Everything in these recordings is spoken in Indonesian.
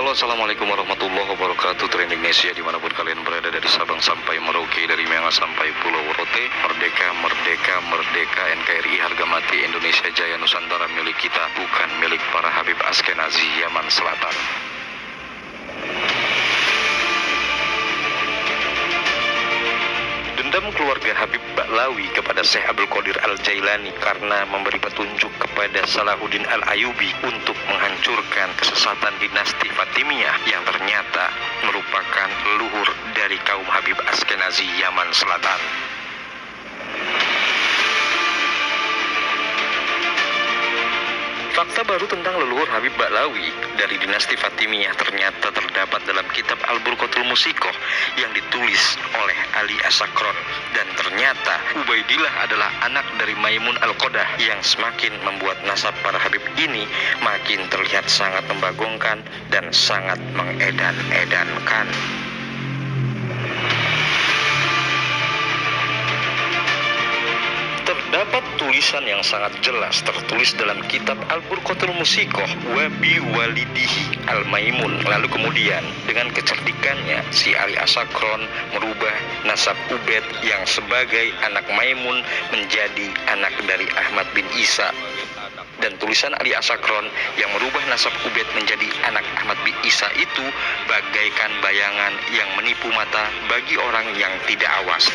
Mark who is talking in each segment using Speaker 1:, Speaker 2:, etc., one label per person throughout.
Speaker 1: Halo, assalamualaikum warahmatullahi wabarakatuh. Tren Indonesia dimanapun kalian berada, dari Sabang sampai Merauke, dari Myanmar sampai Pulau Rote. Merdeka, merdeka, merdeka. NKRI harga mati. Indonesia Jaya Nusantara milik kita, bukan milik para Habib Askenazi Yaman Selatan. Dendam keluarga Habib Ba'lawi kepada Syekh Abdul Qadir Al-Jailani karena memberi petunjuk kepada Salahuddin Al-Ayyubi untuk menghancurkan kesesatan dinasti Fatimiyah yang ternyata merupakan leluhur dari kaum Habib Askenazi Yaman Selatan. Fakta baru tentang leluhur Habib Ba'lawi dari dinasti Fatimiyah ternyata terdapat dalam kitab Al-Burqatul Musikoh yang ditulis oleh Ali As-Sakron, dan ternyata Ubaidillah adalah anak dari Maimun Al-Qodah yang semakin membuat nasab para Habib ini makin terlihat sangat membagongkan dan sangat mengedan-edankan. Terdapat tulisan yang sangat jelas tertulis dalam kitab Al-Burqatul Musikoh, Wabi Walidihi Al-Maimun. Lalu kemudian dengan kecerdikannya si Ali As-Sakron merubah nasab Ubaid yang sebagai anak Maimun menjadi anak dari Ahmad bin Isa. Dan tulisan Ali As-Sakron yang merubah nasab Ubaid menjadi anak Ahmad bin Isa itu bagaikan bayangan yang menipu mata bagi orang yang tidak awas.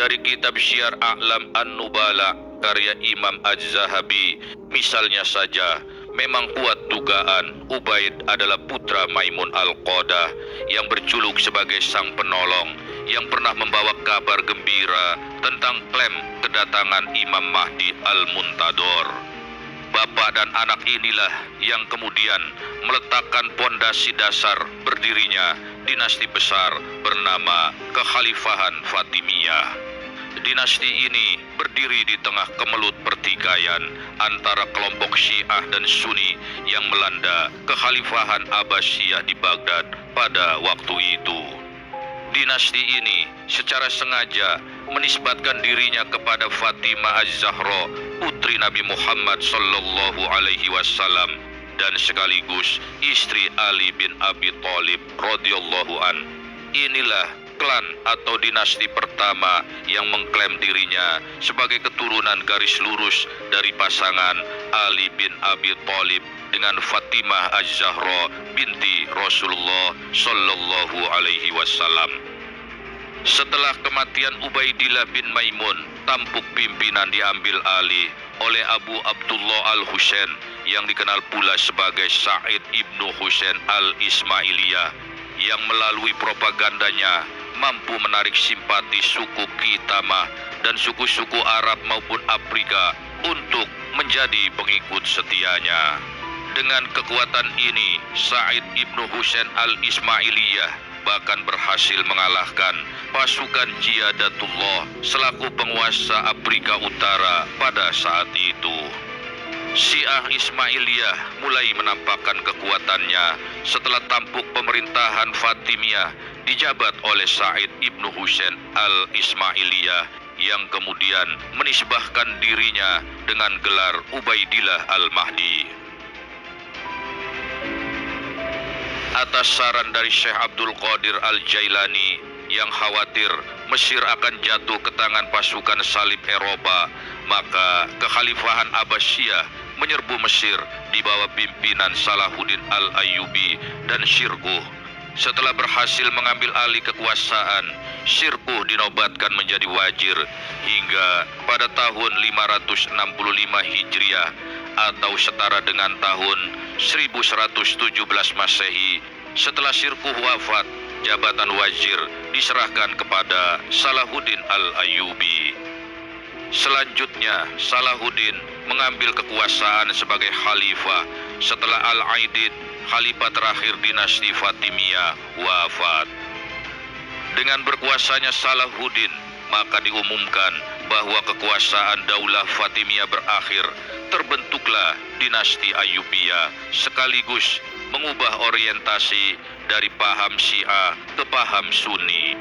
Speaker 2: Dari kitab Syiar A'lam An-Nubala karya Imam Az-Zahabi, misalnya saja, memang kuat dugaan Ubaid adalah putra Maimun Al-Qodah yang berjuluk sebagai sang penolong, yang pernah membawa kabar gembira tentang klaim kedatangan Imam Mahdi Al-Muntador. Bapak dan anak inilah yang kemudian meletakkan pondasi dasar berdirinya dinasti besar bernama Kekhalifahan Fatimiyah. Dinasti ini berdiri di tengah kemelut pertikaian antara kelompok Syiah dan Sunni yang melanda Kekhalifahan Abbasiyah di Baghdad pada waktu itu. Dinasti ini secara sengaja menisbatkan dirinya kepada Fatimah Az-Zahra, putri Nabi Muhammad sallallahu alaihi wasallam dan sekaligus istri Ali bin Abi Thalib radhiyallahu an. Inilah klan atau dinasti pertama yang mengklaim dirinya sebagai keturunan garis lurus dari pasangan Ali bin Abi Thalib dengan Fatimah Az-Zahra binti Rasulullah sallallahu alaihi wasallam. Setelah kematian Ubaidillah bin Maimun, tampuk pimpinan diambil alih oleh Abu Abdullah Al-Husain yang dikenal pula sebagai Sa'id ibnu Husain Al-Ismailiyah, yang melalui propagandanya mampu menarik simpati suku Kitamah dan suku-suku Arab maupun Afrika untuk menjadi pengikut setianya. Dengan kekuatan ini, Sa'id ibnu Husain Al-Ismailiyah bahkan berhasil mengalahkan pasukan Jiyadatullah selaku penguasa Afrika Utara pada saat itu. Syiah Ismailiyah mulai menampakkan kekuatannya setelah tampuk pemerintahan Fatimiyah dijabat oleh Sa'id ibnu Husain Al-Ismailiyah yang kemudian menisbahkan dirinya dengan gelar Ubaidillah Al-Mahdi. Atas saran dari Syekh Abdul Qadir Al-Jailani yang khawatir Mesir akan jatuh ke tangan pasukan salib Eropa, maka Kekhalifahan Abbasiyah menyerbu Mesir di bawah pimpinan Salahuddin Al-Ayyubi dan Syirkuh. Setelah berhasil mengambil alih kekuasaan, Syirkuh dinobatkan menjadi wazir hingga pada tahun 565 Hijriah atau setara dengan tahun 1117 Masehi. Setelah Syirkuh wafat, jabatan wazir diserahkan kepada Salahuddin Al-Ayyubi. Selanjutnya, Salahuddin mengambil kekuasaan sebagai khalifah setelah Al-Aidid, khalifah terakhir dinasti Fatimiyah, wafat. Dengan berkuasanya Salahuddin, maka diumumkan bahwa kekuasaan Daulah Fatimiyah berakhir. Terbentuklah dinasti Ayyubiyah sekaligus mengubah orientasi dari paham Syiah ke paham Sunni.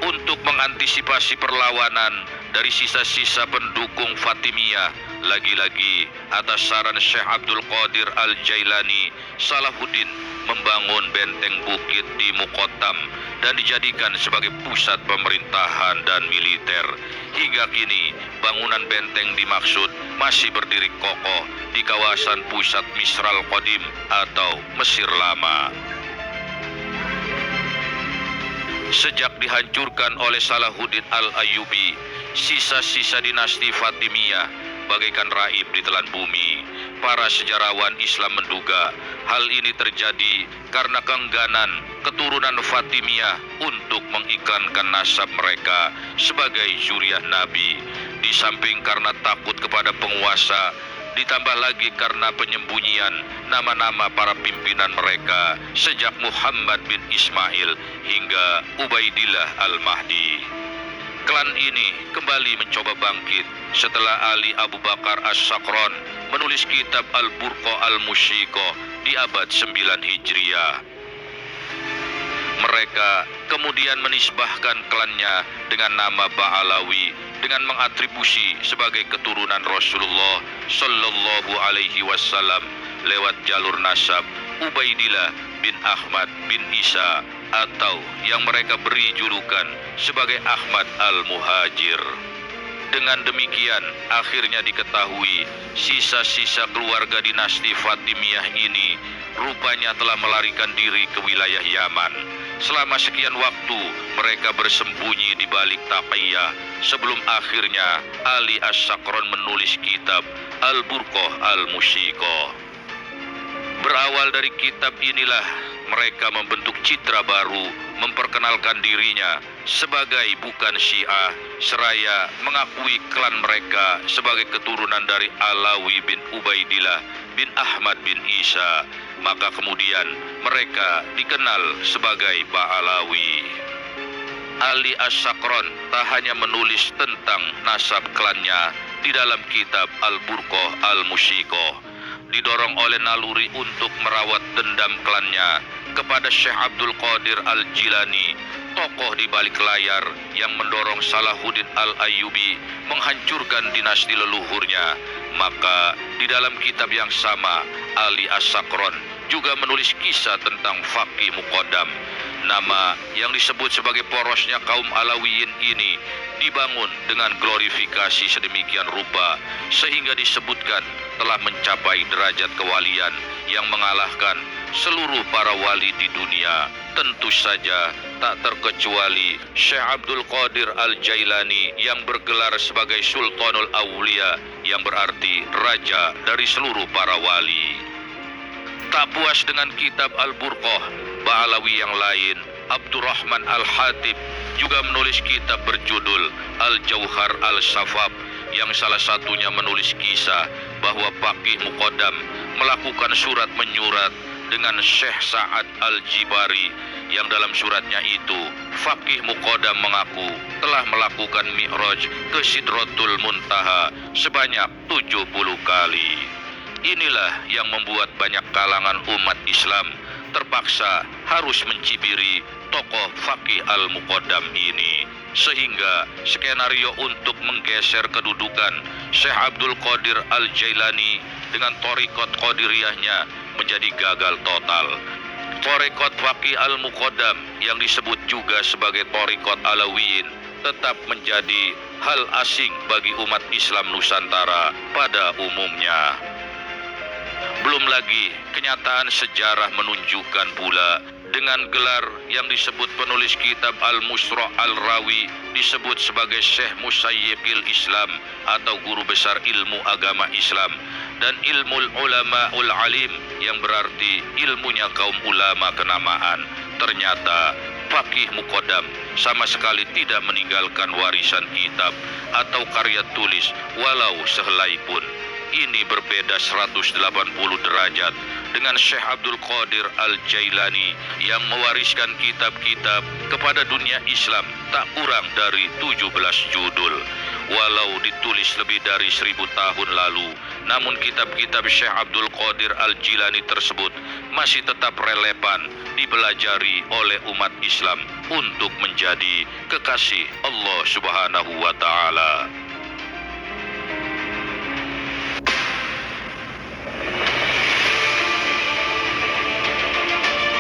Speaker 2: untuk mengantisipasi perlawanan dari sisa-sisa pendukung Fatimiyah. Lagi-lagi atas saran Syekh Abdul Qadir Al-Jailani, Salahuddin membangun benteng bukit di Muqattam dan dijadikan sebagai pusat pemerintahan dan militer. Hingga kini bangunan benteng dimaksud masih berdiri kokoh di kawasan pusat Misral Qadim atau Mesir Lama. Sejak dihancurkan oleh Salahuddin Al-Ayyubi, sisa-sisa dinasti Fatimiyah bagaikan raib di telan bumi. Para sejarawan Islam menduga hal ini terjadi karena keengganan keturunan Fatimiyah untuk mengiklankan nasab mereka sebagai zuriyah Nabi. Di samping karena takut kepada penguasa, ditambah lagi karena penyembunyian nama-nama para pimpinan mereka sejak Muhammad bin Ismail hingga Ubaidillah Al-Mahdi. Klan ini kembali mencoba bangkit setelah Ali Abu Bakar As-Sakron menulis kitab Al-Burqa Al-Musyiko di abad 9 Hijriah. Mereka kemudian menisbahkan klannya dengan nama Ba'alawi dengan mengatribusi sebagai keturunan Rasulullah Sallallahu Alaihi Wasallam lewat jalur nasab Ubaidillah bin Ahmad bin Isa, atau yang mereka beri julukan sebagai Ahmad Al-Muhajir. Dengan demikian, akhirnya diketahui sisa-sisa keluarga dinasti Fatimiyah ini rupanya telah melarikan diri ke wilayah Yaman. Selama sekian waktu, mereka bersembunyi di balik Taqiyah sebelum akhirnya Ali As-Sakron menulis kitab Al-Burqa Al-Musyiko. Berawal dari kitab inilah mereka membentuk citra baru, memperkenalkan dirinya sebagai bukan Syiah, seraya mengakui klan mereka sebagai keturunan dari Alawi bin Ubaidillah bin Ahmad bin Isa. Maka kemudian mereka dikenal sebagai Ba'alawi. Ali As-Sakron tak hanya menulis tentang nasab klannya di dalam kitab Al-Burqa Al-Musyiko, didorong oleh naluri untuk merawat dendam klannya kepada Syekh Abdul Qadir Al-Jilani, tokoh di balik layar yang mendorong Salahuddin Al-Ayyubi menghancurkan dinasti leluhurnya. Maka di dalam kitab yang sama, Ali As-Sakron juga menulis kisah tentang Faqih Muqaddam. Nama yang disebut sebagai porosnya kaum Alawiyin ini dibangun dengan glorifikasi sedemikian rupa sehingga disebutkan telah mencapai derajat kewalian yang mengalahkan seluruh para wali di dunia. Tentu saja tak terkecuali Syekh Abdul Qadir Al-Jailani yang bergelar sebagai Sultanul Awliya, yang berarti raja dari seluruh para wali. Tak puas dengan kitab Al-Burqa, Ba'alawi yang lain, Abdurrahman Al-Hatib, juga menulis kitab berjudul Al-Jauhar Al-Safab, yang salah satunya menulis kisah bahwa Faqih Muqaddam melakukan surat menyurat dengan Syekh Sa'ad Al-Jibari, yang dalam suratnya itu Faqih Muqaddam mengaku telah melakukan mi'raj ke Sidratul Muntaha sebanyak 70 kali. Inilah yang membuat banyak kalangan umat Islam terpaksa harus mencibiri tokoh Faqih Al-Muqaddam ini, sehingga skenario untuk menggeser kedudukan Syekh Abdul Qadir Al-Jailani dengan Thariqat Qadiriyahnya menjadi gagal total. Thariqat Faqih Al-Muqaddam yang disebut juga sebagai Thariqat Alawiyin tetap menjadi hal asing bagi umat Islam Nusantara pada umumnya. Belum lagi kenyataan sejarah menunjukkan pula dengan gelar yang disebut penulis kitab Al-Musra' Al-Rawi disebut sebagai Syekh Musayyibul Islam atau guru besar ilmu agama Islam, dan Ilmul Ulama'ul Alim yang berarti ilmunya kaum ulama kenamaan. Ternyata Faqih Muqaddam sama sekali tidak meninggalkan warisan kitab atau karya tulis walau sehelai pun. Ini berbeda 180 derajat dengan Syekh Abdul Qadir Al-Jailani yang mewariskan kitab-kitab kepada dunia Islam tak kurang dari 17 judul. walau ditulis lebih dari 1000 tahun lalu, namun kitab-kitab Syekh Abdul Qadir Al-Jilani tersebut masih tetap relevan dipelajari oleh umat Islam untuk menjadi kekasih Allah Subhanahu wa Ta'ala.